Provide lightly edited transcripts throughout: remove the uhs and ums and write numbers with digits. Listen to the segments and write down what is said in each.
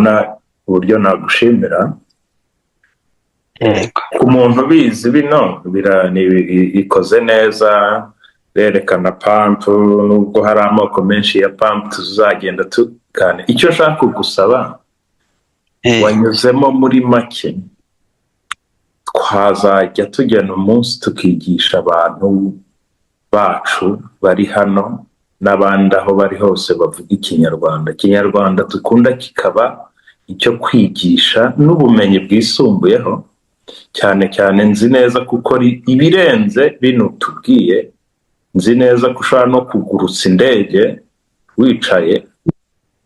mbona uburyo nagushimira ku muntu bizi bino ikoze neza, berekana pampu nubwo hari amoko menshi ya pampu tuzagenda tukane. Icyo nshaka kugusaba, wanyuzemo muri make, twazajya tujyana umunsi tukigisha abantu bacu bari hano n'abandi aho bari hose bavuga Ikinyarwanda dukunda kikaba icyo kwigisha n'ubumenyi bwisumbuyeho cyane cyane. Nzi neza kuko ibirenze bino tubwiye, nzi neza ko ushobora no kugurutsa indege wicaye,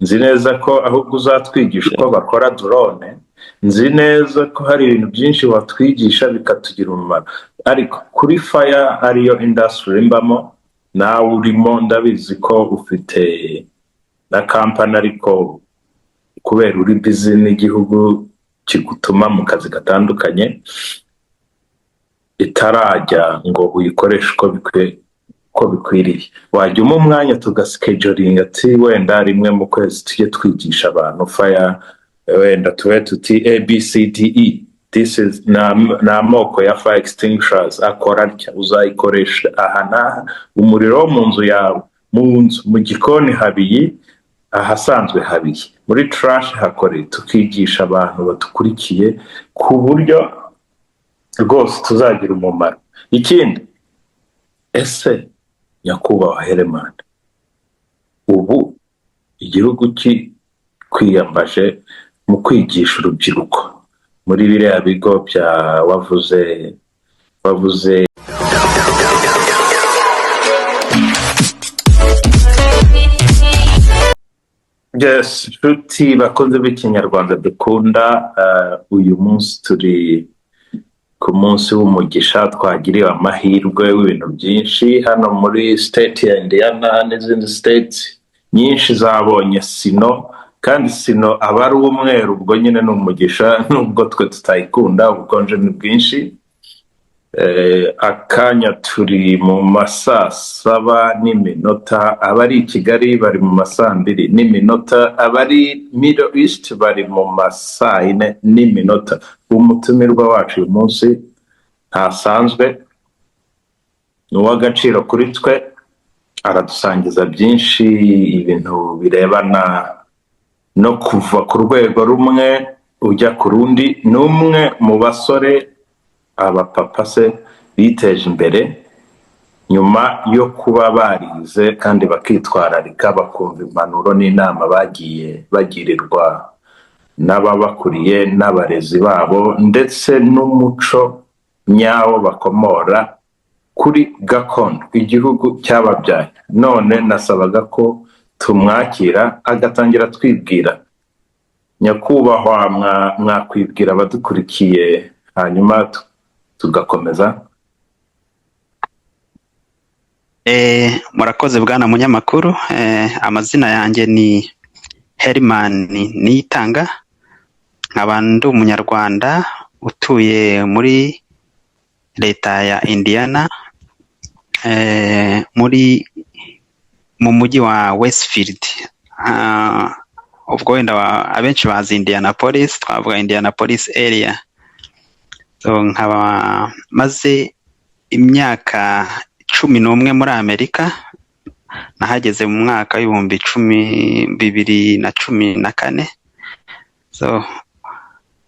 nzi neza ko ahubwo uzatwigisha uko bakora drone, nzi neza ko hari ibintu byinshi watwigisha bikatugira umumaro. Ariko kuri fire ariyo industry mbamo, nawe urimo ndabizi ko ufite na company, ariko kubera uri busy n'igihugu kigutuma mu kazi gatandukanye, itarajya ngo uyikoreshe uko bikwiriye. Wajya umwanya tugaschedulinga ati wenda rimwe mu kwezi tujye twigisha abantu fire, wenda tuwe tuti ABCDE, this is na moko ya fire extinguishers akora atya, uzayikoresha aha n'aha, umuriro mu nzu yawe, mu gikoni habiye, ahasanzwe habiye, muri trash hakore. Tukigisha abantu batukurikiye ku buryo rwose tuzagira umumaro. Ikindi, ese nyakubahwa Herman, ubu igihugu kwiyambaje mu kwigisha urubyiruko muri biriya bigo bya wavuze yes, nshuti bakunze b'Ikinyarwanda dukunda, uyu munsi turi ku munsi w'umugisha, twagiriwe amahirwe w'ibintu byinshi hano muri state ya Indiana n'izindi states nyinshi zabonye sino, kandi sino aba ari umweru, ubwo nyine ni umugisha nubwo twe tutayikunda, ubukonje ni bwinshi. Akanya turi mu masaa 7:00, abari i Kigali bari mu masaa 2:00, abari Middle East bari mu masaa 4:00. Umutumirwa wacu uyu munsi ntasanzwe, ni uw'agaciro kuri twe, aradusangiza byinshi, ibintu birebana no kuva ku rwego rumwe ujya ku rundi. Ni umwe mu basore, abapapa se, biteje imbere nyuma yo kuba barize kandi bakitwararika, bakumva impanuro n'inama bagiye bagirirwa n'ababakuriye n'abarezi babo, ndetse n'umuco nyawo bakomora kuri gakondo igihugu cyababyaye. None nasabaga ko tumwakira agatangira twibwira. Nyakubahwa, mwakwibwira abadukurikiye hanyuma tugakomeza. Murakoze bwana munyamakuru. Amazina yanjye ni Herman Niyitanga, nkaba ndi umunyarwanda utuye muri leta ya Indiana, mu mujyi wa Westfield. Ubwo wenda abenshi bazi Indianapolis, twavuga Indianapolis area. So nkaba maze imyaka 11 muri Amerika, nahageze mu mwaka w'ibihumbi 2014. So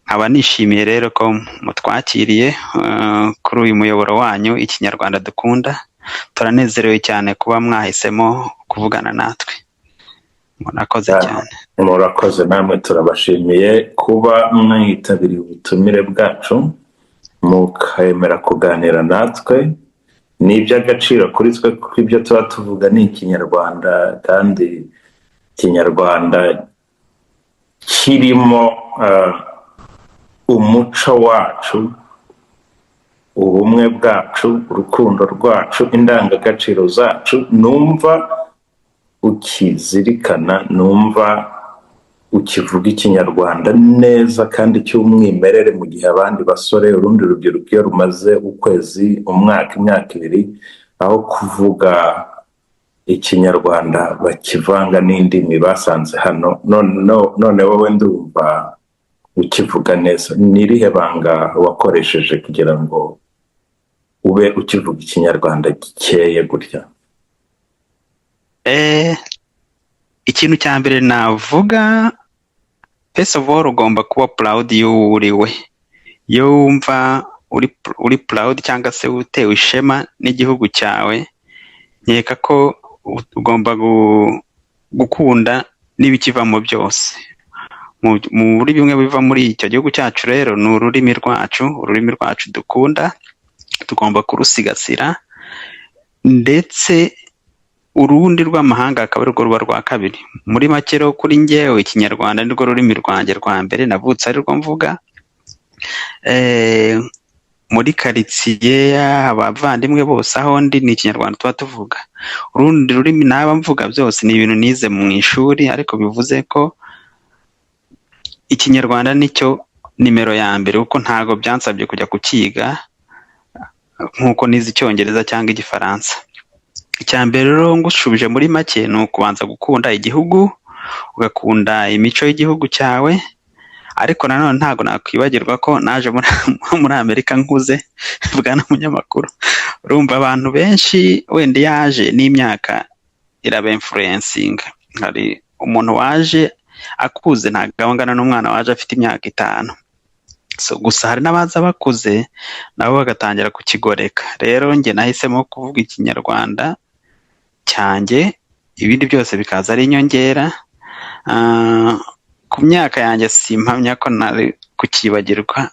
nkaba nishimiye rero ko mutwakiriye kuri uyu muyoboro wanyu Ikinyarwanda dukunda. Turanezerewe cyane kuba mwahisemo kuvugana natwe. Murakoze cyane. Murakoze namwe, turabashimiye kuba mwitabiriye ubutumire bwacu mukemera kuganira natwe. Ni iby'agaciro kuri twe kuko ibyo tuba tuvuga ni Ikinyarwanda, kandi Ikinyarwanda kirimo umuco wacu, ubumwe bwacu, urukundo rwacu, indangagaciro zacu. Numva ukizirikana, numva ukivuga Ikinyarwanda neza kandi cy'umwimerere, mu gihe abandi basore, urundi rubyiruko iyo rumaze ukwezi, umwaka, imyaka 2 aho kuvuga ikinyarwanda bakivanga n'indimi basanze hano, none wowe ndumva ukivuga neza. Ni irihe banga wakoresheje kugira ngo ube ukivuga ikinyarwanda gikeye gutya? Ikintu cya mbere navuga, first of all, ugomba kuba proud y'uwo uriwe. Iyo wumva uri proud cyangwa se utewe ishema n'igihugu cyawe, nkeka ko ugomba gukunda n'ibikivamo byose. Muri bimwe biva muri icyo gihugu cyacu rero ni ururimi rwacu dukunda, tugomba kurusigasira, ndetse urundi rw'amahanga akaba arirwo ruba rwa kabiri. Muri make rero kuri njyewe ikinyarwanda nirwo rurimi rwanjye rwa mbere, navutse arirwo mvuga. Muri karitsiye abavandimwe bose aho ndi ni ikinyarwanda tuba tuvuga. Urundi rurimi naba mvuga byose ni ibintu nize mu ishuri, ariko bivuze ko ikinyarwanda nicyo nimero ya mbere, kuko ntago byansabye kujya kukiga nk'uko nize icyongereza cyangwa igifaransa. Icya mbere rero ngushubije muri make ni ukubanza gukunda igihugu, ugakunda imico y'igihugu cyawe. Ariko nanone ntago nakwibagirwa ko naje muri Amerika nkuze bwana munyamakuru. Urumva abantu benshi wenda yaje n'imyaka iraba influencing. Hari umuntu waje akuze ntago angana n'umwana waje afite imyaka 5. So gusa hari n'abaza bakuze nabo bagatangira kukigoreka. Rero njye nahisemo kuvuga ikinyarwanda cyanjye, ibindi byose bikaza ari inyongera. Ku myaka yanjye simpamya ko nari kukibagirwa,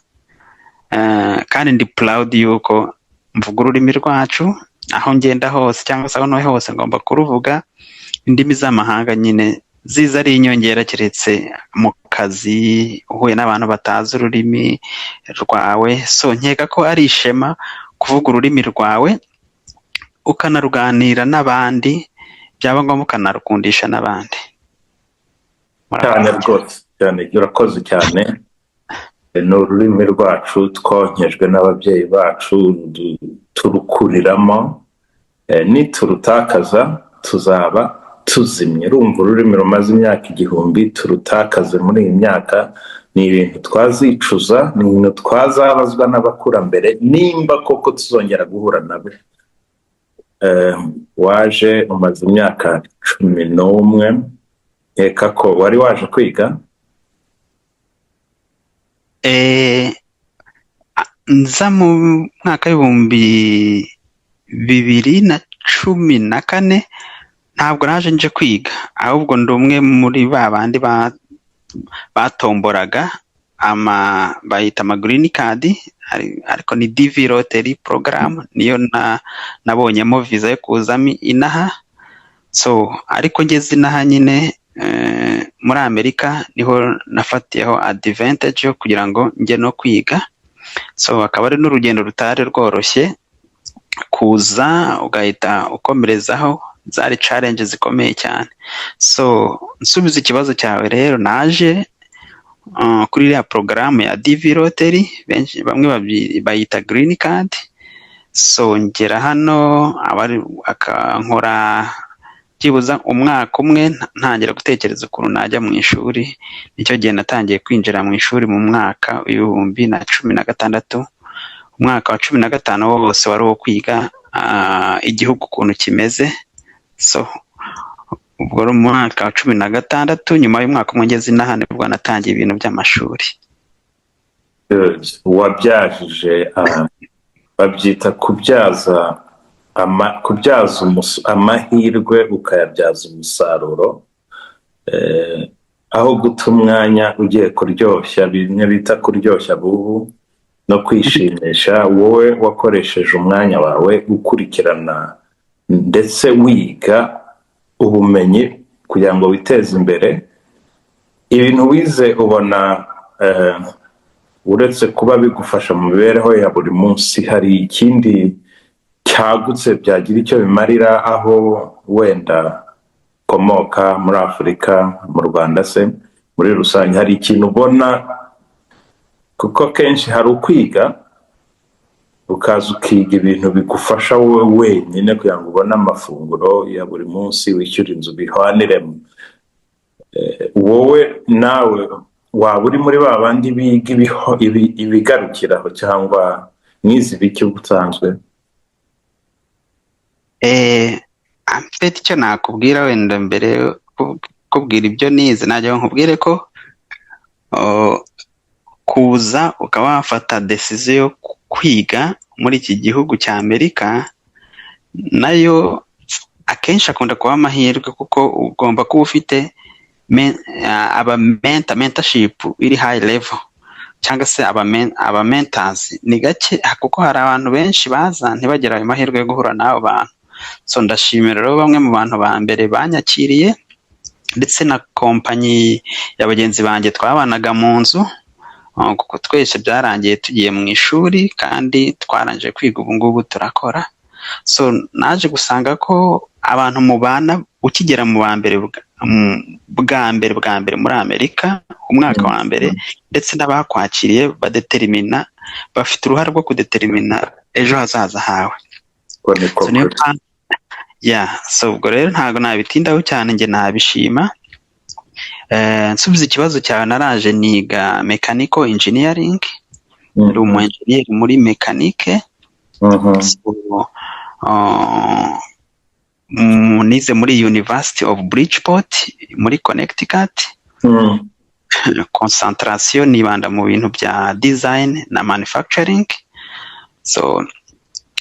kandi ndi proud yuko mvuga ururimi rwacu aho ngenda hose, cyangwa se aho ntuye hose ngomba kuruvuga. Indimi z'amahanga nyine ziza ari inyongera, keretse mu kazi uhuye n'abantu batazi ururimi rwawe. So nkeka ko ari ishema kuvuga ururimi rwawe, ukanaruganira n'abandi, byaba ngombwa ukanarukundisha n'abandi. Cyane rwose, cyane urakoze cyane. Ni ururimi rwacu twonkejwe n'ababyeyi bacu, turukuriramo. Niturutakaza tuzaba tuzimye. Urumva ururimi rumaze imyaka 1000, turutakaze muri iyi myaka ni ibintu twazicuza, ni ibintu twazabazwa n'abakurambere nimba koko tuzongera guhura nabo. Waje umaze imyaka 11, nkeka ko wari waje kwiga. Nza mu mwaka w'2014, ntabwo naje nje kwiga, ahubwo ndi umwe muri babandi batomboraga bayita green card, ariko ni DV Lottery program, niyo nabonyemo visa yo kuzamo inaha. So ariko ngeze inaha nyine muri Amerika niho nafatiyeho advantage yo kugira ngo njye no kwiga. So akaba ari n'urugendo rutari rworoshye kuza ugahita ukomerezaho, zari challenge zikomeye cyane. So nsubiza ikibazo cyawe rero, naje kuri iriya porogaramu ya DV Lottery, bamwe bayita green card. So ngera hano akankora byibuza umwaka umwe, ntangira gutekereza ukuntu najya mu ishuri. Nicyo gihe natangiye kwinjira mu ishuri mu mwaka w'2016. Umwaka wa 15 wose wari uwo kwiga igihugu ukuntu kimeze. So ubwo mu mwaka wa 16, nyuma y'umwaka umwe ngeze inaha, nibwo natangiye ibintu by'amashuri. Wabyajije babyita kubyaza amahirwe ukayabyaza umusaruro, aho guta umwanya ugiye kuryoshya, bimwe bita kuryoshya bubu no kwishimisha. Wowe wakoresheje umwanya wawe ukurikirana ndetse wiga ubumenyi kugira ngo witeze imbere. Ibintu wize ubona uretse kuba bigufasha mu mibereho ya buri munsi, hari ikindi cyagutse byagira icyo bimarira aho wenda komoka muri Afurika, mu Rwanda se muri rusange? Hari ikintu ubona? Kuko kenshi hari ukwiga ukaza ukiga ibintu bigufasha wowe wenyine kugira ngo ubone amafunguro ya buri munsi, wishyura inzu bihwaniremo. Wowe nawe waba uri muri ba bandi biga ibigarukiraho cyangwa mwize ibiki ubusanzwe? mfite icyo nakubwira wenda mbere kubwira ibyo nize, najya nkubwire ko kuza ukaba wafata decision yo kwiga muri iki gihugu cya Amerika nayo akenshi akunda kuba amahirwe, kuko ugomba kuba ufite mentorship iri high level cyangwa se aba mentors ni gake, kuko hari abantu benshi baza ntibagera ayo mahirwe yo guhura n'abo bantu. So ndashimira rero bamwe mu bantu ba mbere banyakiriye, ndetse na kompanyi ya bagenzi banjye twabanaga mu nzu, kuko twese byarangiye tugiye mu ishuri kandi twarangije kwiga, ubu ngubu turakora. So naje gusanga ko abantu mubana ukigera mu ba mbere bwa mbere muri Amerika umwaka wa mbere, ndetse n'abakwakiriye badetermina, bafite uruhare rwo kudetermina ejo hazaza hawe. So ubwo rero ntabwo nabitindaho cyane, njye nabishima. Nsubiza ikibazo cyawe, naraje niga mechanical engineering, ndi umu engineer muri mekanike. Nize muri University of Bridgeport muri Connecticut. Concentration nibanda mu bintu bya design na manufacturing. So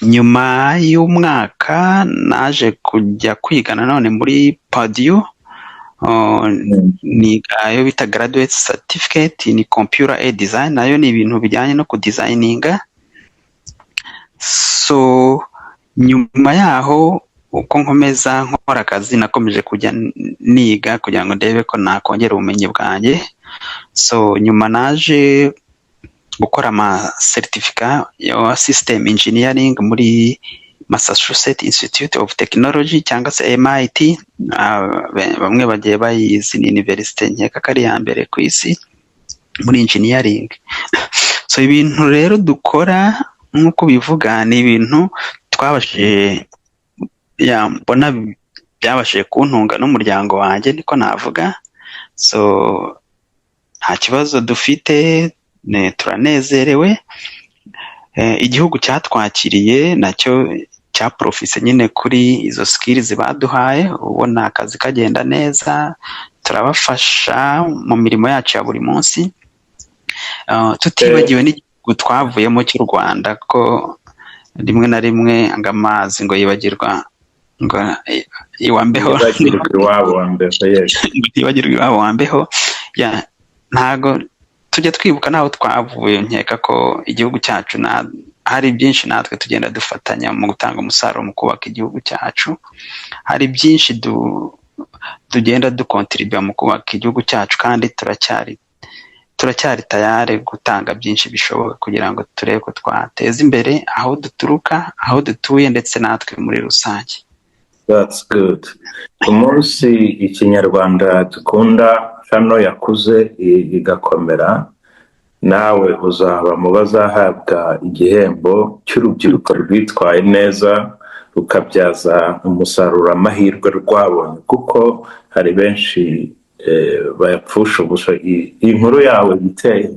nyuma y'umwaka naje kujya kwiga nanone muri Purdue, niga bita graduate certificate in computer aided design, nayo ni ibintu bijyanye no kudesigninga. So nyuma yaho uko nkomeza nkora akazi, nakomeje kujya niga kugira ngo ndebe ko nakongera ubumenyi bwanjye. So nyuma naje gukora ama certificate ya system engineering muri Massachusetts Institute of Technology cyangwa se MIT. Bamwe bagiye bayizi, ni university nkeka kari ya mbere ku isi muri engineering. So ibintu rero dukora nk'uko bivuga ni ibintu twabashije, mbona byabashije kuntunga n'umuryango wanjye, niko navuga. So nta kibazo dufite, turanezerewe. Igihugu cyatwakiriye nacyo cya profise nyine kuri izo skills baduhaye, ubona akazi kagenda neza, turabafasha mu mirimo yacu ya buri munsi. Tutibagiwe n'igihugu twavuyemo cy'u Rwanda, ko rimwe na rimwe ngo amazi ngo yibagirwa ngo iwambeho, yibagirwa iwabo wambeho. Ntago tujya twibuka naho twavuye. Nkeka ko igihugu cyacu hari byinshi natwe tugenda dufatanya mu gutanga umusaruro mu kubaka igihugu cyacu. Hari byinshi tugenda dukontribuya mu kubaka igihugu cyacu, kandi turacyari tayari gutanga byinshi bishoboka kugira ngo turebe ko twateza imbere aho duturuka, aho dutuye, ndetse natwe muri rusange. That's good. Umunsi ikinyarwanda dukunda hano yakuze igakomera, nawe uzaba mu bazahabwa igihembo cy'urubyiruko rwitwaye neza, rukabyaza umusaruro amahirwe rwabonye, kuko hari benshi bayapfusha ubusa. Iyi nkuru yawe biteye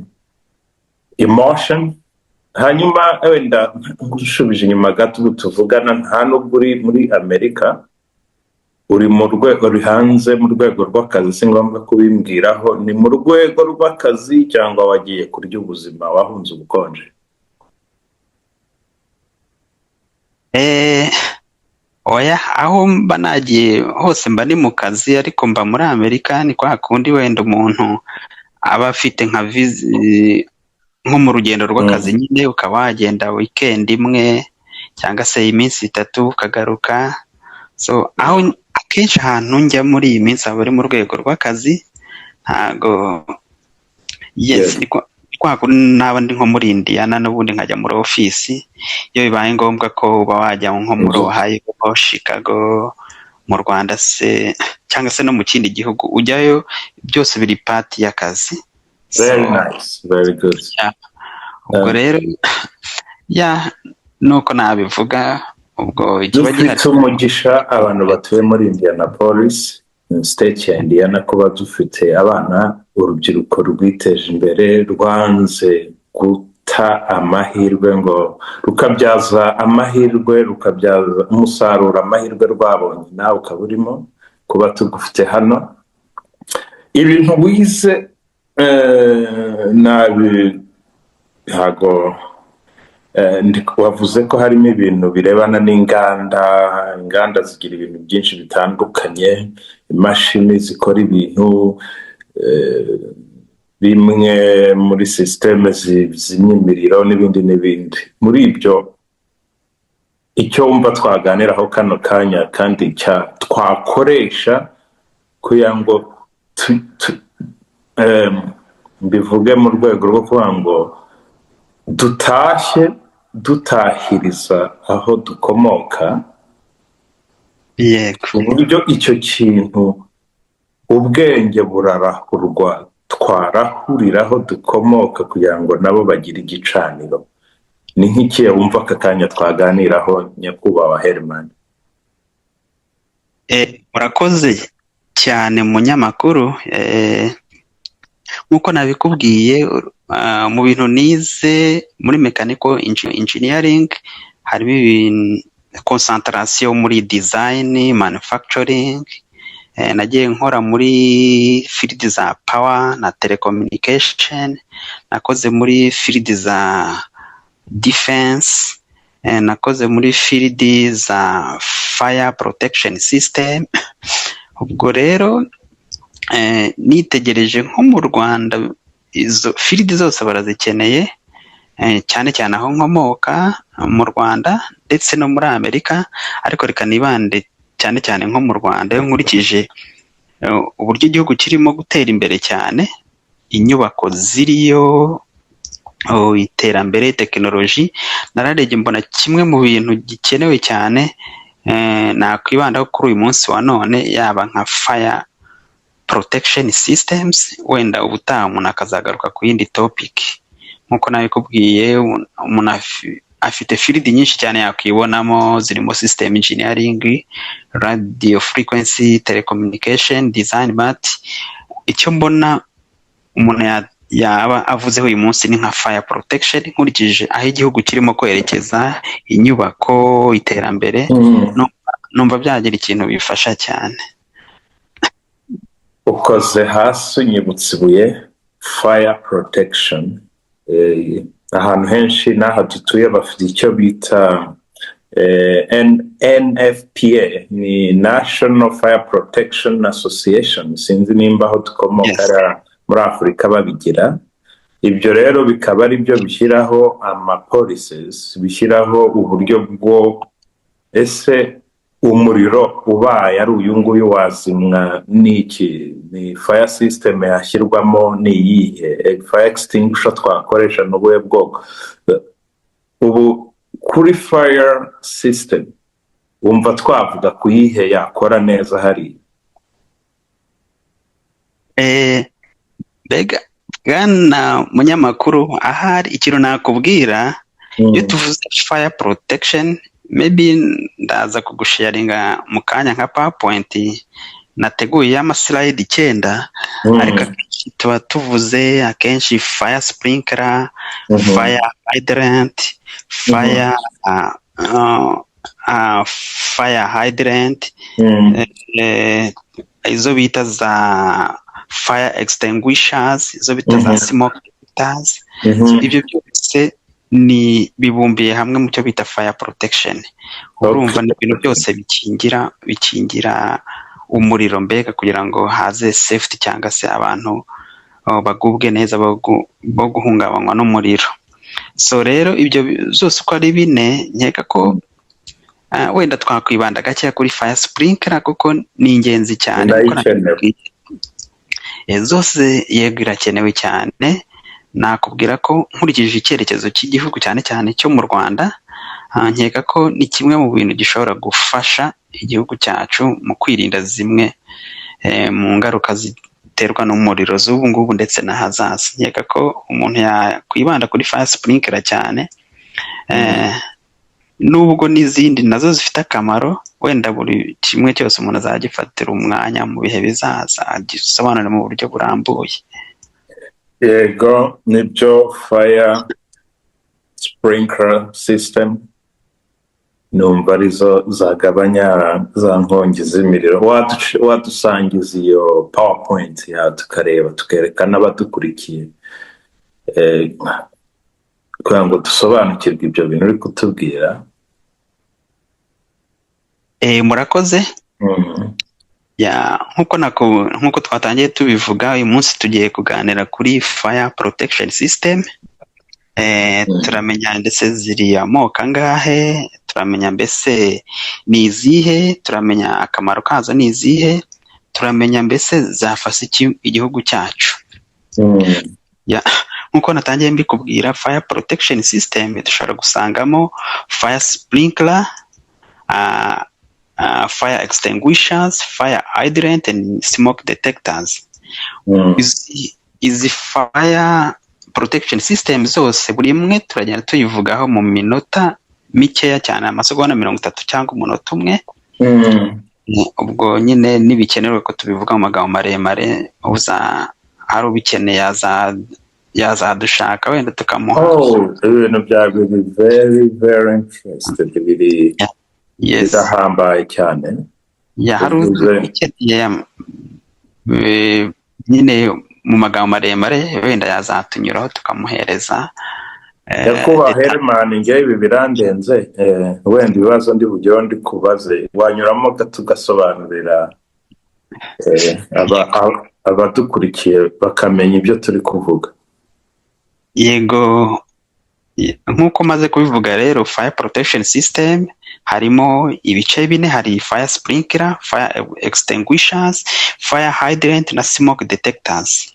emotion. Hanyuma wenda ngushubije inyuma gato, tuvugana nta nubwo uri muri Amerika, uri mu rwego ruri hanze, mu rwego rw'akazi, si ngombwa kubimbwiraho. Ni mu rwego rw'akazi cyangwa wagiye kurya ubuzima, wahunze ubukonje? Oya, aho mba nagiye hose mba ni mu kazi, ariko mba muri Amerika. Ni kwa kundi wenda umuntu aba afite nka nko mu rugendo rw'akazi nyine, ukaba wagenda weekend imwe cyangwa se iminsi 3 ukagaruka. So aho akenshi ahantu njya muri iyi minsi aba ari mu rwego rw'akazi. Ntago kwa naba ndi nko muri Indiana, n'ubundi nkajya muri office iyo bibaye ngombwa ko uba wajya nko muri Ohio, Chicago, mu Rwanda se cyangwa se no mu kindi gihugu ujyayo, byose biri part y'akazi. Very nice, very good. Ubwo rero nuko nabivuga ubwo ikiba gihari. Dufite umugisha abantu batuye muri Indianapolis state ya Indiana kuba dufite abana, urubyiruko rwiteje imbere rwanze guta amahirwe ngo rukabyaza amahirwe, rukabyaza umusaruro amahirwe rwabonye, nawe ukaba urimo kuba tugufite hano. Ibintu wize nabi ntago wavuze ko harimo ibintu birebana inganda zigira ibintu byinshi bitandukanye, imashini zikora ibintu bimwe muri sisiteme zimya imiriro n'ibindi. Muri ibyo icyo wumva twaganiraho kano kanya kandi twakoresha kugira ngo mbivuge mu rwego rwo kuvuga ngo dutahiriza aho dukomoka, yego, uburyo icyo kintu ubwenge burarahurwa, twarahuriraho dukomoka kugira ngo nabo bagire igicaniro. Ni nk'ikihe wumva aka kanya twaganiraho, nyakubahwa Herman? murakoze cyane munyamakuru. Nk'uko nabikubwiye, mu bintu nize muri mechanical engineering harimo concentration muri design, manufacturing. Nagiye nkora muri field za power na telecommunication, nakoze muri field za defense, nakoze muri field za fire protection system. Ubwo rero nitegereje nko mu Rwanda izo field zose barazikeneye, cyane cyane aho nkomoka mu Rwanda ndetse no muri Amerika, ariko reka nibande cyane cyane nko mu Rwanda. Iyo nkurikije uburyo igihugu kirimo gutera imbere cyane, inyubako ziriyo, iterambere, tekinoloji, nararebye mbona kimwe mu bintu gikenewe cyane nakwibandaho kuri uyu munsi wa none, yaba nka fire protection systems. Wenda ubutaha umuntu akazagaruka ku yindi topic. Nkuko nabikubwiye, umuntu afite field nyinshi cyane yakwibonamo, zirimo system engineering, radio frequency, telecommunication, design. But icyo mbona umuntu yaba avuzeho uyu munsi ni nka fire protection, nkurikije aho igihugu kirimo kwerekeza, inyubako, iterambere, numva byagira ikintu bifasha cyane. Ukoze hasi unyibutsa ibuye, fire protection. Ahantu henshi n'aha dutuye bafite icyo bita NFPA, ni National Fire Protection Association. Sinzi nimba aho dukomoka muri Afurika babigira. Ibyo rero bikaba ari byo bishyiraho policies, bishyiraho uburyo bwo ese umuriro ubaye ari uyu nguyu wazimwa n'iki, ni fire system yashyirwamo, ni iyihe fire extinguisher twakoresha, n'ubuhe bwoko. Ubu kuri fire system wumva twavuga kuyihe yakora neza hari? Bega bwana munyamakuru, ahari ikintu nakubwira, iyo tuvuze fire protection, maybe ndaza kugusharinga mu kanya nka PowerPoint nateguye y'amaslide 9, ariko tuba tuvuze akenshi fire sprinkler, fire hydrant, fire hydrant, izo bita za fire extinguishers, izo bita za smoke detectors. Ibyo byose ni bibumbiye hamwe mu cyo bita fire protection. Urumva ni ibintu byose bikingira umuriro, mbega kugira ngo haze safety cyangwa se abantu bagubwe neza bo guhungabanywa n'umuriro. So rero ibyo zose uko ari 4, nkeka ko wenda twakwibanda gake kuri fire sprinkler kuko ni ingenzi cyane. Zose yego irakenewe cyane. Nakubwira ko nkurikije icyerekezo cy'igihugu cyane cyane cyo mu Rwanda, nkeka ko ni kimwe mu bintu gishobora gufasha igihugu cyacu mu kwirinda zimwe mu ngaruka ziterwa n'umuriro z'ubu ngubu ndetse n'ahazaza. Nkeka ko umuntu yakwibanda kuri fire sprinkler cyane, nubwo n'izindi nazo zifite akamaro, wenda buri kimwe cyose umuntu azagifatira umwanya mu bihe bizaza agisobanure mu buryo burambuye. Yego, nibyo. Fire sprinkler system numva arizo zagabanya za nkongi z'imiriro. Wadusangiza iyo PowerPoint ya tukareba tukerekana abadukurikiye kugira ngo dusobanukirwe ibyo bintu uri kutubwira. Murakoze. Nk'uko twatangiye tubivuga, uyu munsi tugiye kuganira kuri fire protection system. Turamenya ndetse ziri amoko angahe, turamenya mbese ni izihe, turamenya akamaro kazo ni izihe, turamenya mbese zafasha iki igihugu cyacu. Nk'uko natangiye mbikubwira, fire protection system dushobora gusangamo fire sprinkler, fire extinguishers, fire hydrant and smoke detectors. Izi fire protection system zose buri imwe turagenda tuyivugaho mu minota mikeya cyane, amasegonda 30 cyangwa umunota umwe. Ubwo nyine nibikenewe ko tubivuga mu magambo maremare, hari ubikeneye yazadushaka wenda tukamuha. Ibintu byawe biri very interested, biri birahambaye cyane. Hari ubikeneye nyine mu magambo maremare wenda yazatunyuraho tukamuhereza. Yakuba Herman, ngewe ibi birandenze, wenda ibibazo ndi bujyeho ndi kubaze wanyuramo tugasobanurira abadukurikiye bakamenya ibyo turi kuvuga. Yego, nk'uko maze kubivuga rero, fire protection system harimo ibice bine. Hari fire sprinkler, fire extinguishers, fire hydrant na smoke detectors.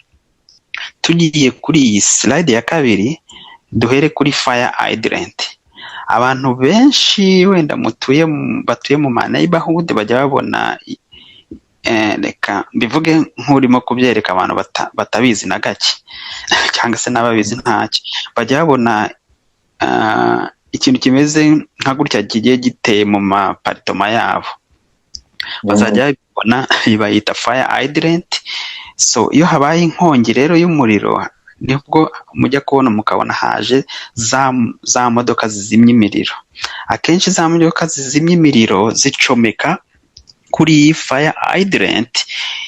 Tugiye kuri iyi slide ya kabiri, duhere kuri fire hydrant. Abantu benshi wenda batuye mu neighborhood bajya babona, reka mbivuge nk'urimo kubyereka abantu batabizi na gake cyangwa se n'ababizi ntacyo, bajya babona ikintu kimeze nka gutya kigiye giteye mu maparitoma yabo, bazajya babibona bayita fire hydrant. So iyo habaye inkongi rero y'umuriro, nibwo mujya kubona mukabona haje za modoka zizimya imiriro. Akenshi za modoka zizimya imiriro zicomeka kuri iyi fire hydrant.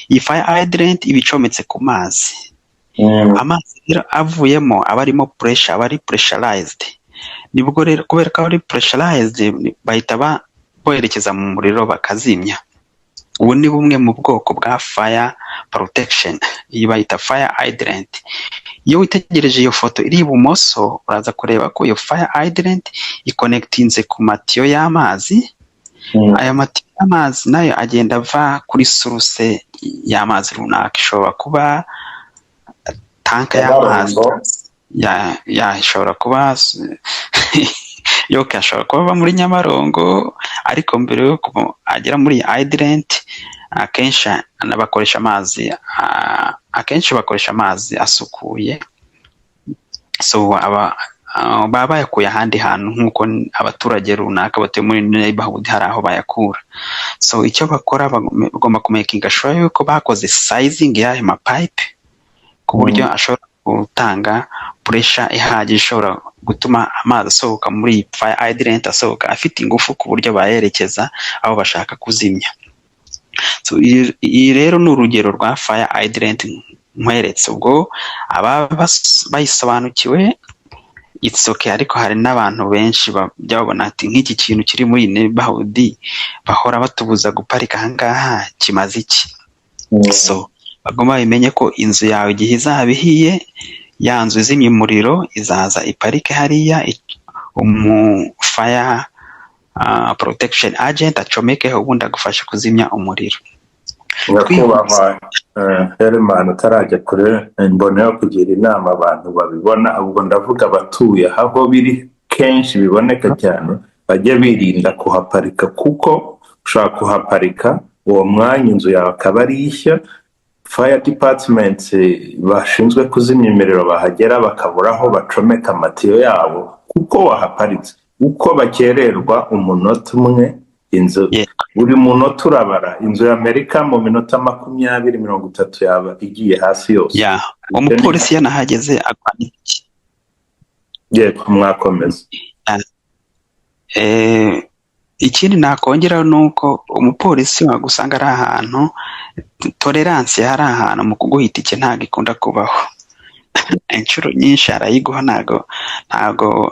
Iyi fire hydrant ibicometse ku mazi. Amazi rero avuyemo aba arimo pressure, aba ari pressurized. Nibwo rero kubera ko ari pressurized bahita boherekeza mu muriro bakazimya. Ubu ni bumwe mu bwoko bwa fire protection. Iyi bayita fire hydrant. Iyo witegereje iyo foto iri ibumoso, uraza kureba ko iyo fire hydrant iconnectinze ku matiyo y'amazi. Aya matiyo y'amazi nayo agenda ava kuri source y'amazi runaka. Ishobora kuba tanka y'amazi, ishobora kuba yoke, ashobora kuba ava muri Nyamarongo, ariko mbere yo agera muri hydrant akenshi bakoresha amazi asukuye. So baba bayakuye ahandi hantu, nk'uko abaturage runaka batuye muri neighborhood hari aho bayakura. So icyo bakora, bagomba kumakinga sure yuko bakoze sizing y'ayo mapipe ku buryo ashobora gutanga pressure ihagije ishobora gutuma amazi asohoka muri fire hydrant asohoka afite ingufu ku buryo bayerekeza aho bashaka kuzimya. So iyi rero ni urugero rwa fire hydrant nkweretse. Ubwo bayisobanukiwe it's okay, ariko hari n'abantu benshi babona ati nk'iki kintu kiri muri neighborhood bahora batubuza guparika ahangaha kimaze iki. So bagomba bimenye ko inzu yawe igihe izaba ihiye, ya nzu izimya umuriro izaza iparike hariya, fire protection agent acomekeho ubundi agufasha kuzimya umuriro. Nyakubahwa Herman, utarajya kure, mboneyeho kugira inama abantu babibona, ubwo ndavuga abatuye aho biri kenshi biboneka cyane, bajye birinda kuhaparika, kuko ushaka kuhaparika uwo mwanya inzu yawe akaba ari ishya, fire department bashinzwe kuzimya imiriro bahagera bakabura aho bacomeka amatiyo yabo kuko wahaparitse. uko bakererwa umunota umwe inzu buri munota urabara inzu ya Amerika mu minota 20-30 yaba igiye hasi yose. Umupolisi yanahageze akwaniki. Mwakomeza. Ikindi nakongeraho nuko umupolisi wagusanga ari ahantu tolerance hari ahantu mu kuguhita iki ntago ikunda kubaho. Inshuro nyinshi arayiguha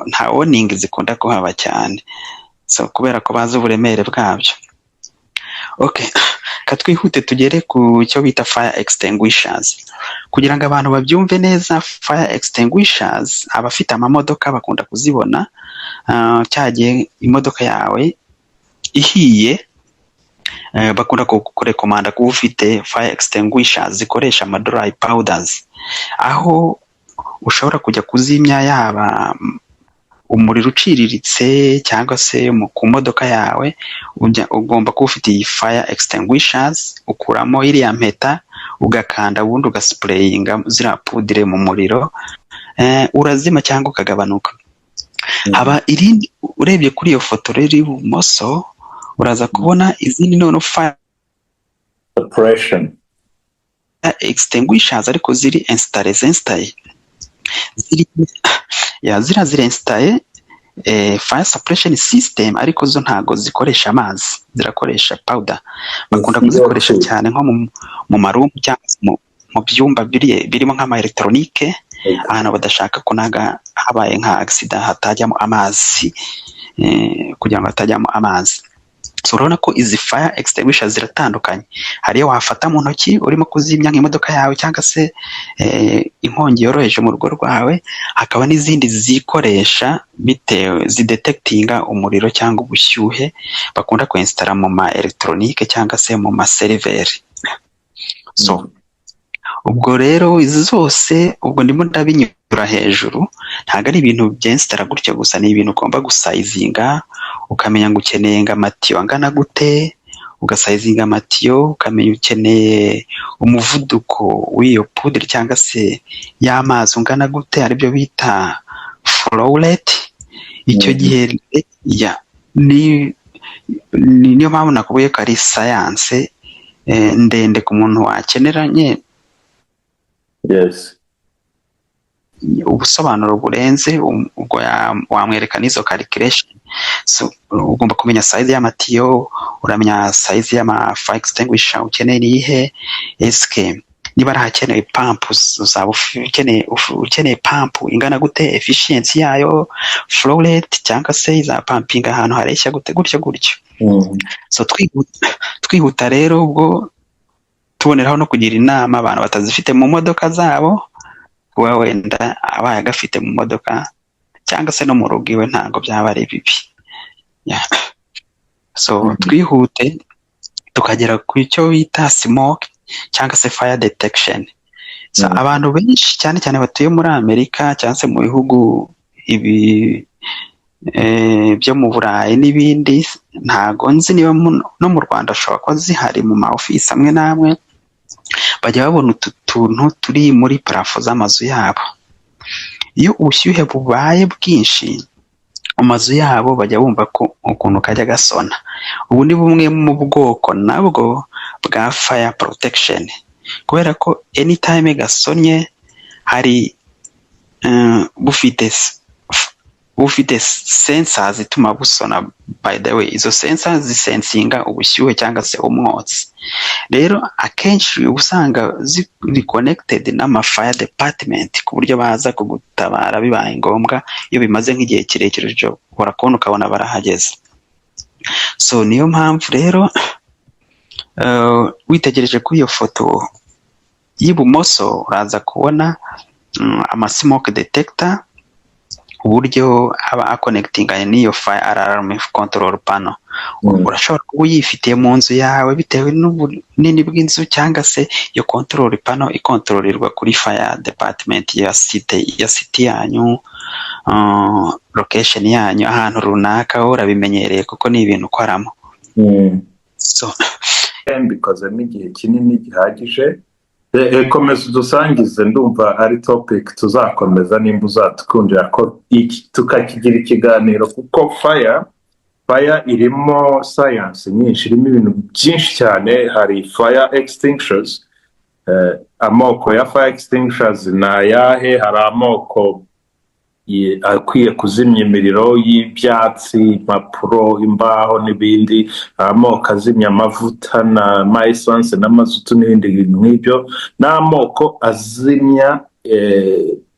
nta warning zikunda kuhaba cyane, so kubera ko bazi uburemere bwabyo. Okay, katwihute tugere ku cyo bita fire extinguishers. Kugira ngo abantu babyumve neza, fire extinguishers abafite amamodoka bakunda kuzibona cyagiye imodoka yawe ihiye, bakunda kurekomanda kuba ufite fire extinguishers zikoresha dry powders, aho ushobora kujya kuzimya yaba umuriro uciriritse cyangwa se ku modoka yawe. Ugomba kuba ufite iyi fire extinguishers, ukuramo iriya mpeta ugakanda ubundi ugasprayinga ziriya pudire mu muriro, urazima cyangwa ukagabanuka. Haba irindi, urebye kuri iyo foto rero ibumoso uraza kubona izindi none fire extinguishers ariko ziri installé ziri installé fire suppression system, ariko zo ntago zikoresha amazi, zirakoresha powder. Bakunda kuzikoresha cyane nko mu marumu cyangwa mu byumba birimo nk'ama electronique, ahantu badashaka kunaga habaye nka accident hatajyamo amazi, kugira ngo hatajyamo amazi. So urabona ko izi fire extinguishers ziratandukanye. Hariyo wafata mu ntoki urimo kuzimya nk'imodoka yawe cyangwa se inkongi yoroheje mu rugo rwawe, hakaba n'izindi zikoresha bitewe zidetectinga umuriro cyangwa ubushyuhe bakunda kuinstalla mu ma electronique cyangwa se mu ma serveur. So ubwo rero izi zose ubwo ndimo ndabinyura hejuru, ntago ari ibintu byinstara gutyo gusa, ni ibintu ugomba gusayizinga, ukamenya ngo ukeneye amatiyo angana gute, ugasayizinga amatiyo, ukamenya ukeneye umuvuduko w'iyo pudre cyangwa se y'amazi ungana gute, aribyo bita flow rate. Icyo gihe niyo mpamvu nakubuye ko ari science ndende ku muntu wakeneranye ubusobanuro burenze ubwo wamwereka n'izo calculation. So ugomba kumenya size y'amatiyo, uramenya size y'ama fire extinguisher ukeneye nihe, eske niba hakenewe pump uzaba ukeneye pump ingana gute, efficiency yayo, flow rate cyangwa se za pumping ahantu hareshya gute, gutyo. So twihuta rero ubwo tuboneraho no kugira inama abantu batazifite mu modoka zabo, kuba wenda abaye agafite mu modoka cyangwa se no mu rugo iwe ntabwo byaba ari bibi. So twihute tukagera ku cyo bita smoke cyangwa se fire detection. So abantu benshi cyane cyane batuye muri Amerika cyangwa se mu bihugu ibi byo mu Burayi n'ibindi, ntago nzi niba no mu Rwanda ashobora kuba zihari mu ma office amwe namwe, bajya babona utuntu turi muri parafo z'amazu yabo. Iyo ubushyuhe bubaye bwinshi mu mazu yabo bajya bumva ko ukuntu kajya gasona. Ubu ni bumwe mu bwoko nabwo bwa fire protection, kubera ko anytime gasonye hari bufite sensors zituma busona. By the way, izo sensors zisensinga ubushyuhe cyangwa se umwotsi. Rero akenshi usanga ziri connected n'ama fire department ku buryo baza kugutabara bibaye ngombwa iyo bimaze nk'igihe kirekire cyo urakona ukabona barahageze. So niyo mpamvu rero witegereje kuri iyo foto y'ibumoso uraza kubona ama smoke detector, uburyo aba connecting n'iyo fire alarm control panel. Urashobora kuba uyifitiye mu nzu yawe bitewe n'ubunini bw'inzu, cyangwa se iyo control panel ikontrolirwa kuri fire department ya city yanyu, location yanyu ahantu runaka urabimenyereye kuko ni ibintu ukoramo. So bikozemo igihe kinini gihagije komeza udusangize, ndumva ari topic tuzakomeza nimba uzatukundira ko tukakigira ikiganiro, kuko fire irimo science nyinshi, irimo ibintu byinshi cyane. Hari fire extinguishers, amoko ya fire extinguishers ni ayahe? Hari amoko akwiye kuzimya imiriro y'ibyatsi, impapuro, imbaho n'ibindi. Amoko azimya amavuta na essence n'amazutu n'ibindi bintu nk'ibyo. N'amoko azimya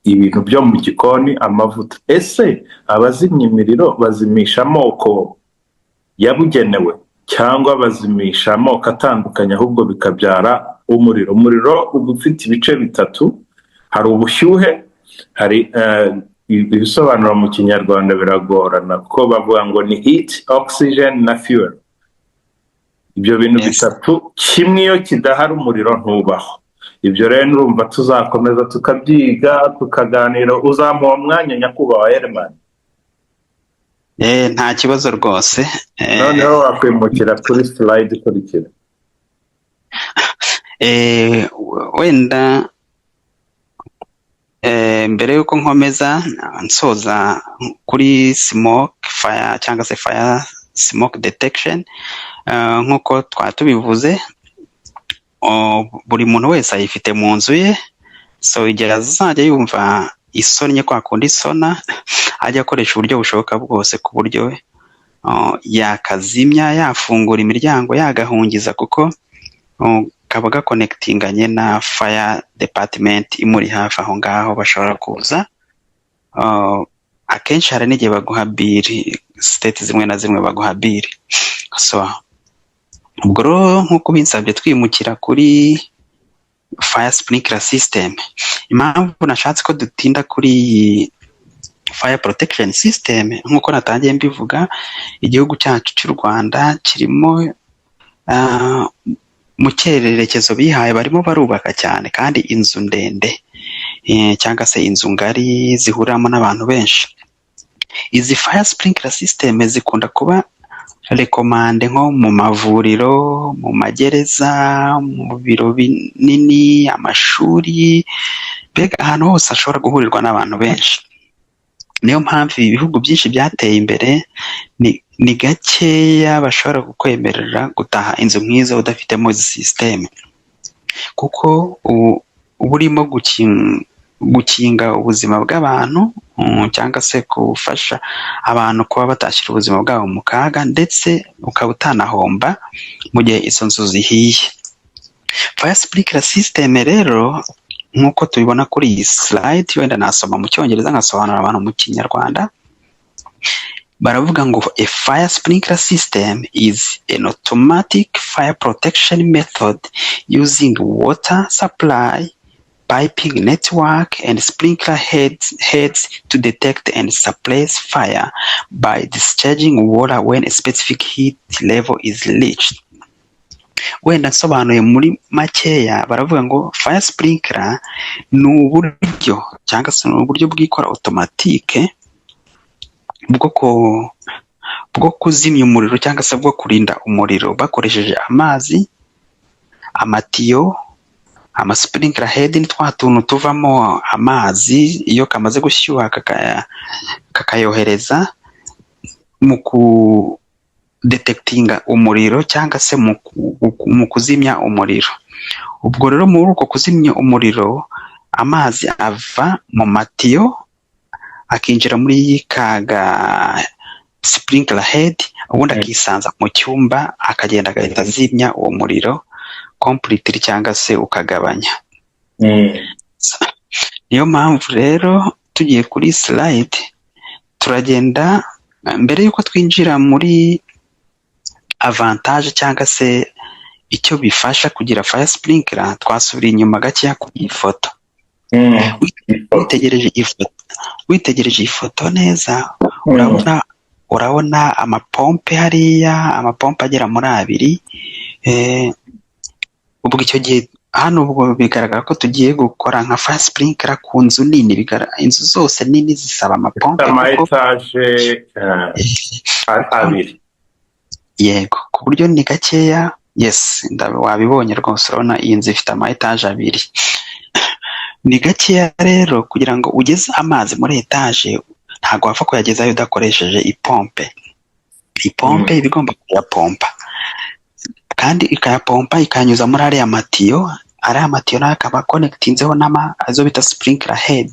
ibintu byo mu gikoni, amavuta. Ese abazimya imiriro bazimisha amoko yabugenewe cyangwa bazimisha amoko atandukanye, ahubwo bikabyara umuriro? Umuriro uba ufite ibice bitatu: hari ubushyuhe, hari ibisobanuro mu kinyarwanda biragorana kuko bavuga ngo ni heat, oxygen na fuel. Ibyo bintu bitatu, kimwe iyo kidahari umuriro ntubaho. Ibyo rero urumva tuzakomeza tukabyiga, tukaganira. uzamuha umwanya nyakubahwa Herman? nta kibazo rwose. Noneho wakwimukira kuri slide ikurikira. Wenda mbere yuko nkomeza nsoza kuri smoke fire cyangwa se fire smoke detection, nk'uko twatubivuze, buri muntu wese ayifite mu nzu ye, so igihe azajya yumva isonnye, kwa kundi isona, ajya akoresha uburyo bushoboka bwose ku buryo yakazimya, yafungura imiryango, yagahungiza, kuko kaba gakonekitinganye na fire department imuri hafi aho ngaho, bashobora kuza. Akenshi hari n'igihe baguha biri, state zimwe na zimwe baguha biri. So ubwo rero nk'uko binsabye twimukira kuri fire sprinkler system, impamvu nashatse ko dutinda kuri fire protection system, nk'uko natangiye mbivuga, igihugu cyacu cy'u Rwanda kirimo mu cyerekezo bihaye, barimo barubaka cyane kandi inzu ndende, cyangwa se inzu ngari zihuriramo n'abantu benshi. Izi fire sprinkler system zikunda kuba rekomande nko mu mavuriro, mu magereza, mu biro binini, amashuri, mbega ahantu hose hashobora guhurirwa n'abantu benshi. Niyo mpamvu ibihugu byinshi byateye imbere ni gakeya bashobora kukwemerera gutaha inzu nk'izo udafitemo izi system, kuko uba urimo gukinga ubuzima bw'abantu, cyangwa se gufasha abantu kuba batashyira ubuzima bwabo mu kaga, ndetse ukaba utanahomba mu gihe izo nzu zihiye. Fire sprinkler system rero nk'uko tubibona kuri iyi slide, wenda nasoma mu cyongereza nkasobanura abantu mu kinyarwanda. Baravuga ngo a fire sprinkler system is an automatic fire protection method using water supply, piping network and sprinkler heads to detect and suppress fire by discharging water when a specific heat level is reached. Wenda nsobanuye muri makeya, baravuga ngo fire sprinkler ni uburyo cyangwa se uburyo bwikora automatique bwo kuzimya umuriro cyangwa se bwo kurinda umuriro bakoresheje amazi, amatiyo, sprinkler head ni twa tuntu tuvamo amazi iyo kamaze gushyuha kakayohereza mu kudetekitinga umuriro cyangwa se mu kuzimya umuriro. Ubwo rero muri uko kuzimya umuriro, amazi ava mu matiyo akinjira muri kaga sprinkler head, ubundi akisanza mu cyumba, akagenda agahita azimya uwo muriro completely cyangwa se ukagabanya. Niyo mpamvu rero tugiye kuri slide turagenda, mbere yuko twinjira muri avantage cyangwa se icyo bifasha kugira fire sprinkler, twasubira inyuma gakeya ku ifoto. Witegereje ifoto neza, urabona amapompe hariya, amapompe agera muri 2. Ubwo icyo gihe hano ubwo bigaragara ko tugiye gukora nka fire sprinkler ku nzu nini. Inzu zose nini zisaba amapompe, etage 2. Yego, ku buryo ni gakeya yes wabibonye rwose urabona iyi nzu ifite ama etaje abiri ni gakeya rero kugira ngo ugeze amazi muri etaje ntabwo wapfa kuyagezayo udakoresheje ipompe iba igomba kuyapompa kandi ikayapompa ikanyuza muri ariya matiyo nayo akaba konekitinzeho azo bita sprinkler head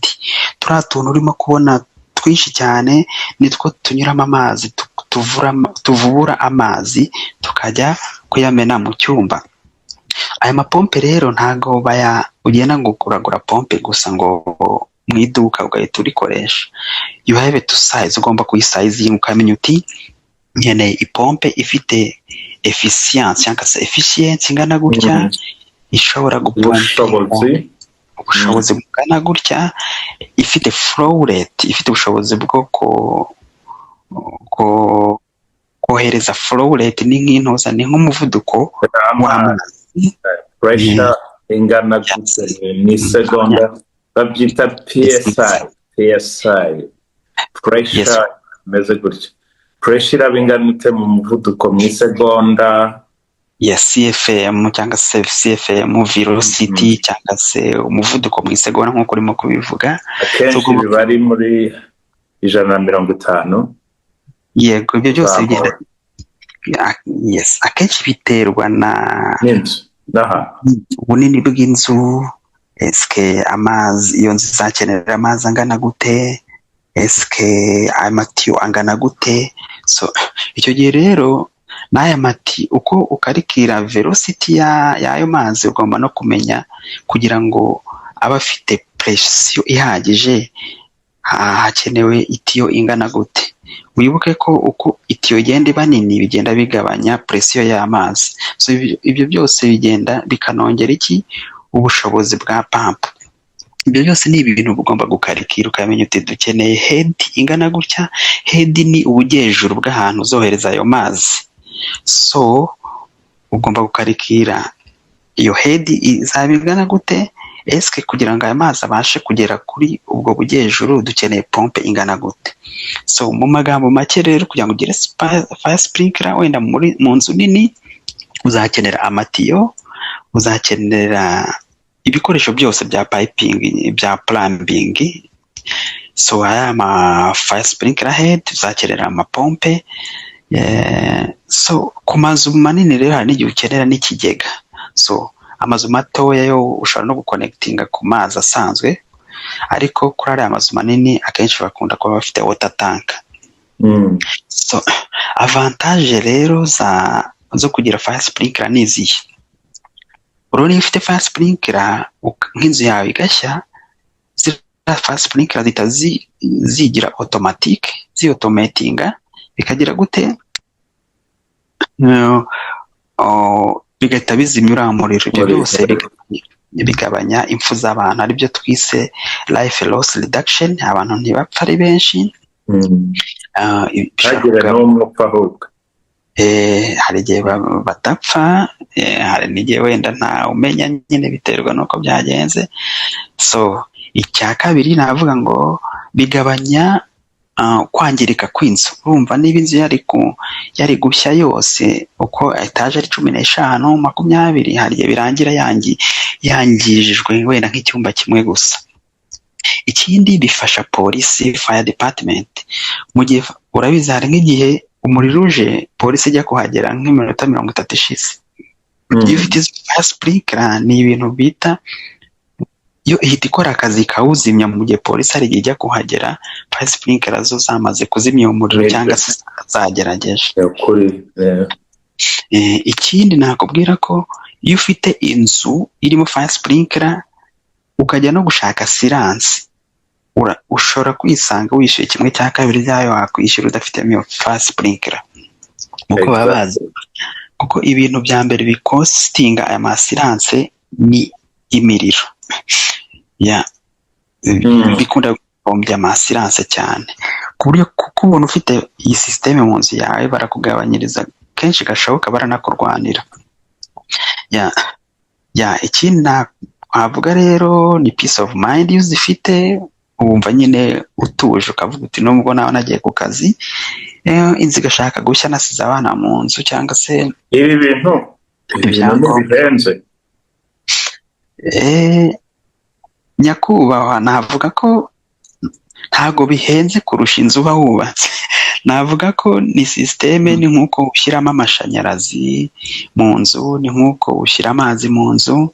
turiya tuntu urimo kubona twinshi cyane nitwo tunyuramo amazi tuvubura amazi tukajya kuyamena mu cyumba. Aya mapompe rero ntago ugenda ngo kuragura pompe gusa ngo mu iduka ugahita urikoresha. You have to size, ugomba kuyisayizinga ukamenya uti nkeneye ipompe ifite efficiency cyangwa se efficiency ingana gutya ishobora gupompa ubushobozi bungana gutya, ifite flow rate, ifite ubushobozi bwo kohereza flow rate ni nk'intoza ni nk'umuvuduko w'amazi, pressure ingana gutya ni segonda babyita PSI pressure meze gutya, pressure iraba ingana ite mu muvuduko mu segonda ya CFM cyangwa se CFM velocity cyangwa se umuvuduko mu isegonda nk'uko urimo kubivuga. Akenshi biba ari muri 150. Yego ibyo byose bigenda akenshi biterwa ubunini bw'inzu, eske amazi iyo nzu izakenera amazi angana gute, eske amatiyo angana gute. So icyo gihe rero n'aya mati uko ukarikira velocity y'ayo mazi ugomba no kumenya kugira ngo aba afite pressure ihagije hakenewe itiyo ingana gute. Wibuke ko uko itiyo igenda iba nini bigenda bigabanya pressure y'amazi, so ibyo byose bigenda bikanongera ubushobozi bwa pump. Ibyo byose ni ibintu ugomba gukarikira ukamenya uti dukeneye head ingana gutya. Head ni ubujyejuru bw'ahantu uzohereza ayo mazi, so ugomba gukarikira iyo head izaba ingana gute, eske kugira ngo aya mazi abashe kugera kuri ubwo bujyejuru dukeneye pompe ingana gute. So mu magambo make rero kugira ngo ugire fire sprinkler wenda mu nzu nini uzakenera amatiyo, uzakenera ibikoresho byose bya piping bya plumbing. So aya fire sprinkler head uzakenera amapompe. So ku mazu manini rero hari n'igihe ukenera n'ikigega. So amazu matoya yo ushobora no guconnectinga ku mazi asanzwe, ariko kuri ariya amazu manini akenshi bakunda kuba bafite water tank. So avantage rero zo kugira fire sprinkler ni izihe? Urabona iyo ufite fire sprinkler nk'inzu yawe igashya, fire sprinkler zihita zigira automatic automatinga bikagira gute, bigahita bizimya uriya muriro. Ibyo byose bigabanya impfu z'abantu, aribyo twise life loss reduction. Abantu ntibapfa ari benshi, hari igihe badapfa, hari n'igihe wenda nta umenya nyine biterwa n'uko byagenze. So icya kabiri navuga ngo bigabanya kwangirika kw'inzu. Urumva niba inzu yari gushya yose uko etaje ari 15 20, hari igihe birangira yangijwe wenda nk'icyumba kimwe gusa. Ikindi bifasha polisi, fire department, mu gihe urabizi hari nk'igihe umuriro uje polisi ijya kuhagera nk'iminota 30 ishize. Iyo ufite fire sprinkler ni ibintu bita yo ihita ikora akazi kawuzimya mu gihe polisi hari igihe ijya kuhagera, fire sprinkler zo zamaze kuzimya umuriro cyangwa se zagerageje. Ikindi nakubwira ko iyo ufite inzu irimo fire sprinkler ukajya no gushaka silence, ushobora kwisanga wishyuye 1/2 yayo wakwishyura udafitemo iyo fire sprinkler. Uko babazi kuko ibintu bya mbere bikostinga aya masilance ni imiriro. Bikunda guhombya amasilance cyane ku buryo kuko ubona ufite iyi systeme mu nzu yawe barakugabanyiriza kenshi gashoboka baranakurwanira. Ikindi navuga rero ni peace of mind. iyo uzifite wumva nyine utuje ukavuga uti nubwo nawe nagiye ku kazi inzu igashaka gushya nasize abana mu nzu cyangwa se ibi bintu ibintu bihenze. Nyakubahwa, navuga ko ntago bihenze kurusha inzu uba wubatse. Navuga ko ni sisiteme, ni nk'uko ushyiramo amashanyarazi mu nzu, ni nk'uko ushyira amazi mu nzu.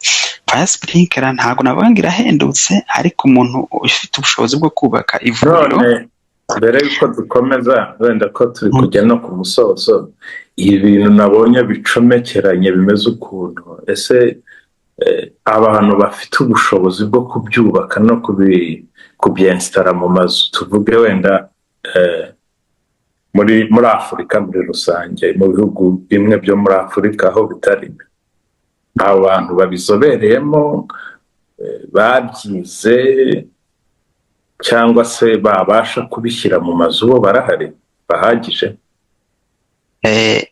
Fire sprinkler ntago navuga ngo irahendutse, ariko umuntu ufite ubushobozi bwo kubaka ivuriro. None mbere yuko dukomeza, wenda ko turi kujya no ku musozo, ibi bintu nabonye bicomekeranye bimeze ukuntu, ese abantu bafite ubushobozi bwo kubyubaka no kubyinsitara mu mazu, tuvuge wenda muri Afurika muri rusange, mu bihugu bimwe byo muri Afurika aho bitari, abantu babizobereyemo, babyize cyangwa se babasha kubishyira mu mazu, bo barahari bahagije?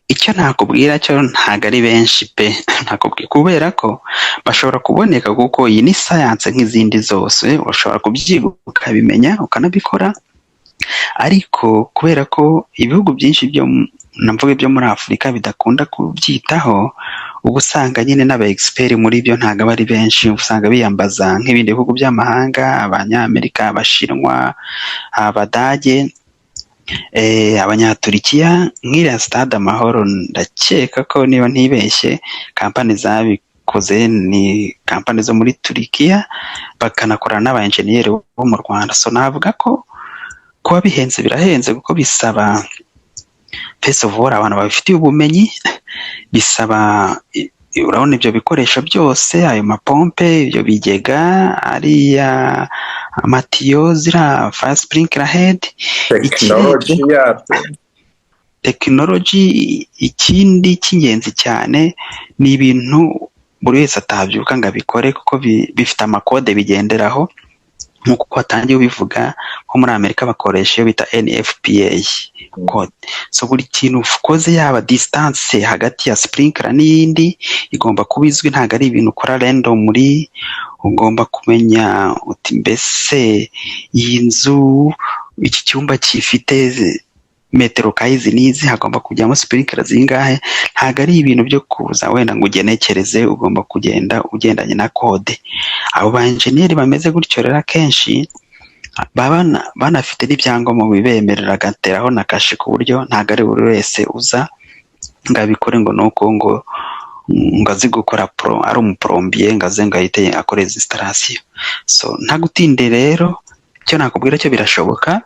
Icyo nakubwira cyo ntago ari benshi pe, kubera ko bashobora kuboneka, kuko iyi ni science nk'izindi zose, ushobora kubyiga ukabimenya ukanabikora, ariko kubera ko ibihugu byinshi byo muri Afurika bidakunda kubyitaho, uba usanga nyine n'aba expert muri byo ntago aba ari benshi, usanga biyambaza nk'ibindi bihugu by'amahanga, Abanyamerika, Abashinwa, Abadage, Abanyaturikiya. Nk'iriya stade Amahoro, ndakeka ko niba ntibeshye, kampani zabikoze ni kampani zo muri Turikiya, bakanakorana n'aba engineer bo mu Rwanda. So navuga ko kuba bihenze birahenze, kuko bisaba first of all abantu babifitiye ubumenyi, bisaba urabona ibyo bikoresho byose, ayo mapompe, ibyo bigega, ariya amatiyo, zira fire sprinkler head, tekinoloji. Ikindi cy'ingenzi cyane ni ibintu buri wese atabyuka ngo abikore, kuko bifite amakode bigenderaho, nk'uko watangiye ubivuga. Nko muri Amerika bakoresha iyo bita NFPA code. So buri kintu ukoze, yaba distance hagati ya sprinkler n'iyindi, igomba kuba izwi, ntabwo ari ibintu ukora randomly. Ugomba kumenya uti mbese iyi nzu, iki cyumba gifite metero kayizi n'izi, hagomba kujyamo sprinkler zingahe. Ntabwo ari ibintu byo kuza wenda ngo ugenekereze, ugomba kugenda ugendanye na code. Abo ba engineer bameze gutyo rero akenshi baba banafite n'ibyangombwa bibemerera, agateraho na kashe, ku buryo ntabwo ari buri wese uza ngo abikore ngo nuko ngo azi gukora ari umuprombier ngo aze ngo ahite akore installation. So nta gutinde rero, icyo nakubwira cyo birashoboka.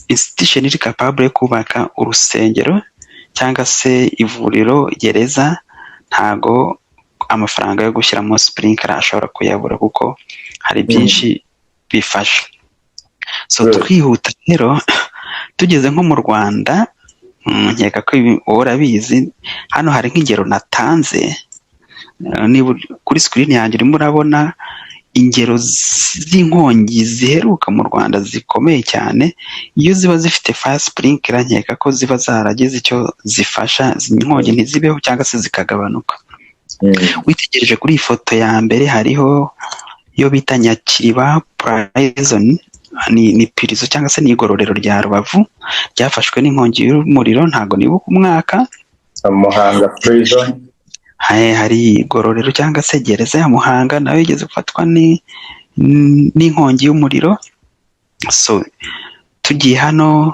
Institution iri capable yo kubaka urusengero cyangwa se ivuriro, gereza, ntago amafaranga yo gushyiramo sprinkler ashobora kuyabura, kuko hari byinshi bifasha. So twihuta rero, tugeze nko mu Rwanda, nkeka ko urabizi, hano hari nk'ingero natanze, niba kuri screen yanjye urimo urabona ingero z'inkongi ziheruka mu Rwanda zikomeye cyane. Iyo ziba zifite fire sprinkler, nkeka ko ziba zaragize icyo zifasha, inkongi ntizibeho cyangwa se zikagabanuka. Witegereje kuri iyi foto ya mbere, hariho iyo bita Nyakiriba prison, ni pirizo cyangwa se ni igororero rya Rubavu, ryafashwe n'inkongi y'umuriro, ntago nibuka umwaka. Muhanga prison, hari igororero cyangwa se gereza ya Muhanga, nayo igeze gufatwa n'inkongi y'umuriro. So tugiye hano,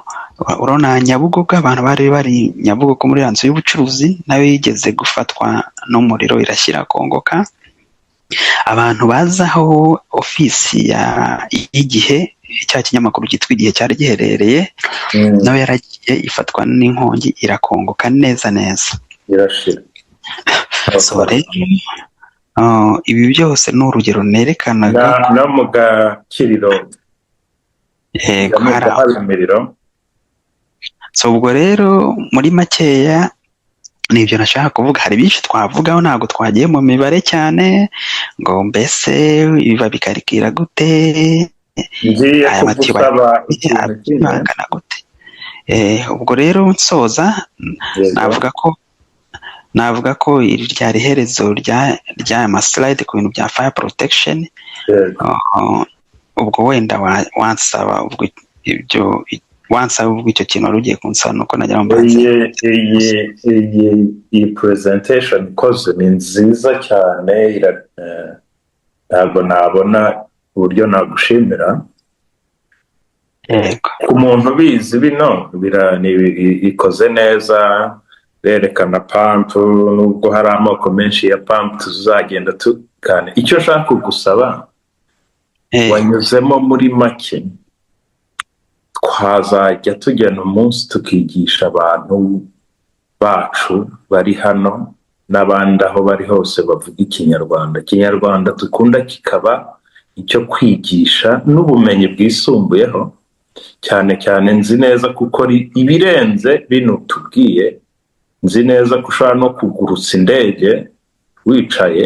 urabona Nyabugogo, abantu bari Nyabugogo muri ya nzu y'ubucuruzi, nayo yigeze gufatwa n'umuriro, irashyira kongoka. Abantu bazaho ofisi y'Igihe, cya kinyamakuru cyitwa Igihe cyari giherereye, nayo yaragiye ifatwa n'inkongi, irakongoka neza irashira. So rero ibi byose ni urugero nerekanaga no mu Gakiriro, imiriro. So ubwo rero muri makeya nibyo nashaka kuvuga. Hari byinshi twavugaho, ntabwo twagiye mu mibare cyane ngo mbese biba bikarikira gute, aya matiyo bangana gute. Ubwo rero nsoza, navuga ko iri ryari iherezo ry'aya maslide ku bintu bya fire protection. Ubwo wenda wansaba ubwo ibyo wansaba uvuga icyo kintu wari ugiye kunsaba nuko nagira ngo mbanze iyi presentation ikoze ni nziza cyane ntabwo nabona uburyo nagushimira ku muntu ubizi bino ikoze neza berekana pampu nubwo hari amoko menshi ya pampu tuzagenda tukane icyo nshaka kugusaba wanyuzemo muri make twazajya tujyana umunsi tukigisha abantu bacu bari hano n'abandi aho bari hose bavuga ikinyarwanda dukunda kikaba icyo kwigisha n'ubumenyi bwisumbuyeho cyane cyane nzi neza kuko ibirenze bino tubwiye nzi neza ko ushobora no kugurutsa indege wicaye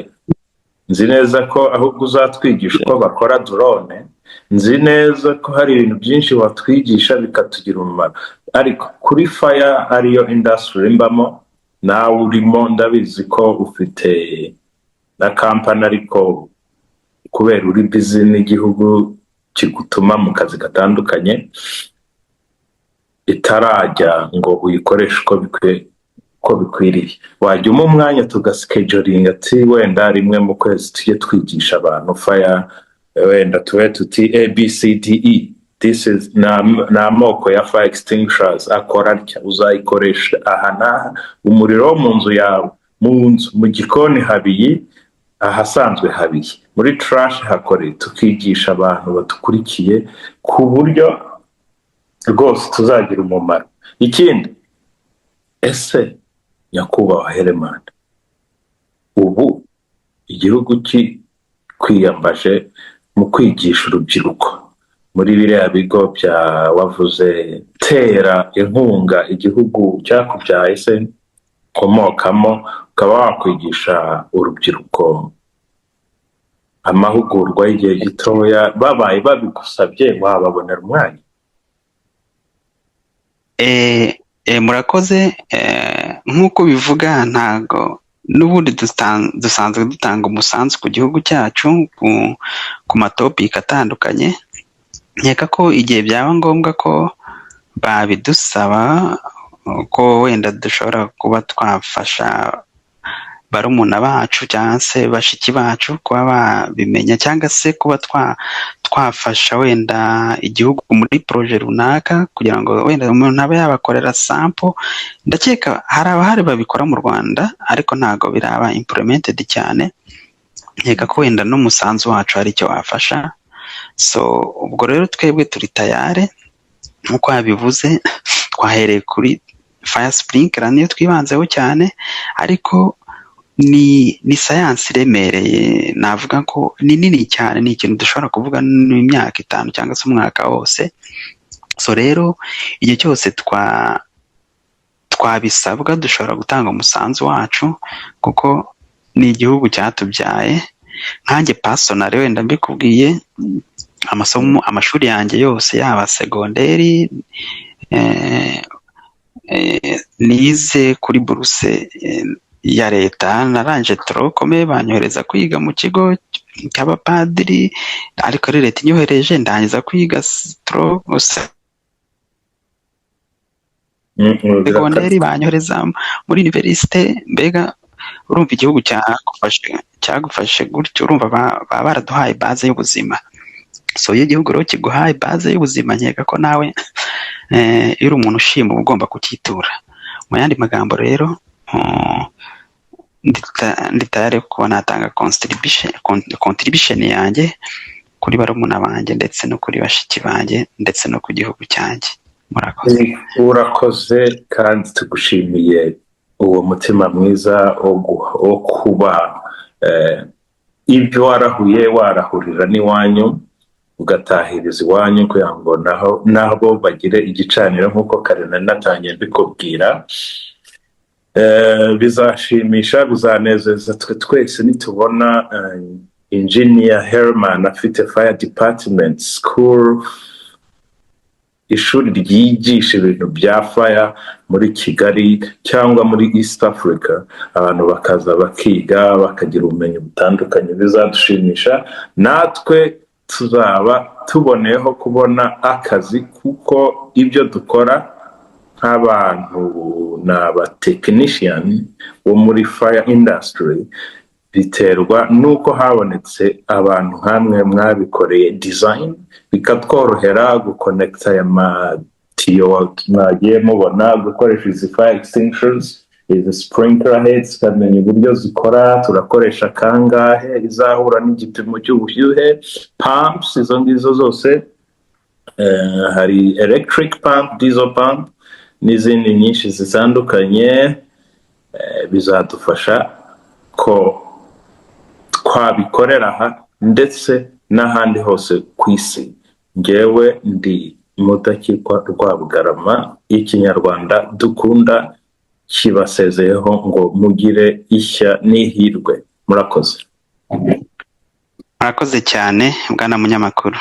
nzi neza ko ahubwo uzatwigisha uko bakora drone nzi neza ko hari ibintu byinshi watwigisha bikatugira umumaro ariko kuri fire ariyo industry mbamo nawe urimo ndabizi ko ufite na company ariko kubera uri busy n'igihugu kigutuma mu kazi gatandukanye itarajya ngo uyikoreshe uko bikwiriye wajya umwanya tugascheduling ati wenda rimwe mu kwezi tujye twigisha abantu fire wenda tuti ABCDE this is na moko ya fire extinguishers akora atya uzayikoresha aha n'aha umuriro wo mu nzu yawe mu gikoni habiye ahasanzwe habiye muri trash hakore tukigisha abantu batukurikiye ku buryo rwose tuzagira umumaro ikindi ese nyakubahwa Herman ubu igihugu kwiyambaje mu kwigisha urubyiruko muri biriya bigo bya wavuze tera inkunga igihugu cyakubyaye se komokamo ukaba wakwigisha urubyiruko amahugurwa y'igihe gitoya babaye babigusabye wababonera umwanya murakoze nk'uko bivuga ntago n'ubundi dusanzwe dutanga umusanzu ku gihugu cyacu ku matopiki atandukanye nkeka ko igihe byaba ngombwa ko babidusaba ko wenda dushobora kuba twafasha barumuna bacu cyangwa se bashiki bacu kuba babimenya cyangwa se kuba twafasha wenda igihugu muri projet runaka kugira ngo wenda umuntu abe yabakorera sample ndakeka hari abahari babikora mu Rwanda ariko ntago biraba implemented cyane nkeka ko wenda n'umusanzu wacu hari icyo wafasha so ubwo rero twebwe turi tayare nkuko yabivuze twahereye kuri fire sprinkler niyo twibanzeho cyane ariko ni science iremereye navuga ko ni nini cyane ni ikintu dushobora kuvuga n'imyaka 5 cyangwa se umwaka wose so rero igihe cyose twabisabwa dushobora gutanga umusanzu wacu kuko ni igihugu cyatubyaye nkanjye personal wenda mbikubwiye amashuri yanjye yose yaba segonderi nize kuri buruse ya leta naranje trokome banyohereza kwiga mu kigo cy'abapadiri ariko leta inyohereje ndangiza kwiga segonderi banyohereza muri universite mbega urumva igihugu cyagufashe gutyo urumva baba baraduhaye base y'ubuzima so iyo igihugu rero kiguhaye base y'ubuzima nkeka ko nawe iyo uri umuntu ushima uba ugomba kukitura mu yandi magambo rero ndi tayari kuba natanga contribution yanjye kuri barumuna banjye ndetse no kuri bashiki banjye ndetse no ku gihugu cyanjye murakoze urakoze kandi tugushimiye uwo mutima mwiza wo kuba ibyo warahurira n'iwanyu ugatahiriza iwanyu kugira ngo naho bagire igicaniro nk'uko Karina natangiye mbikubwira bizashimisha bizanezeza twese nitubona engineer Herman afite fire department school ishuri ryigisha ibintu bya fire muri Kigali cyangwa muri East Africa abantu bakaza bakiga bakagira ubumenyi butandukanye bizadushimisha natwe tuzaba tuboneyeho kubona akazi, kuko ibyo dukora nk'abantu n'abatekinishiyani bo muri fire industry biterwa nuko habonetse abantu hamwe mwabikoreye design, bikatworohera guconnecta aya matiyo mwagiye mubona, gukoresha izi fire extinguishers, izi sprinkler heads, tukamenya uburyo zikora, turakoresha kangahe, izahura n'igipimo cy'ubushyuhe, pumps, izo ngizo zose, hari electric pump, diesel pump n'izindi nyinshi zitandukanye. Bizadufasha ko twabikorera aha ndetse n'ahandi hose ku isi. Ngewe ndi Mudakikwa Rwabugarama, ikinyarwanda dukunda kibasezeyeho ngo mugire ishya n'ihirwe. Murakoze. Murakoze cyane bwana munyamakuru.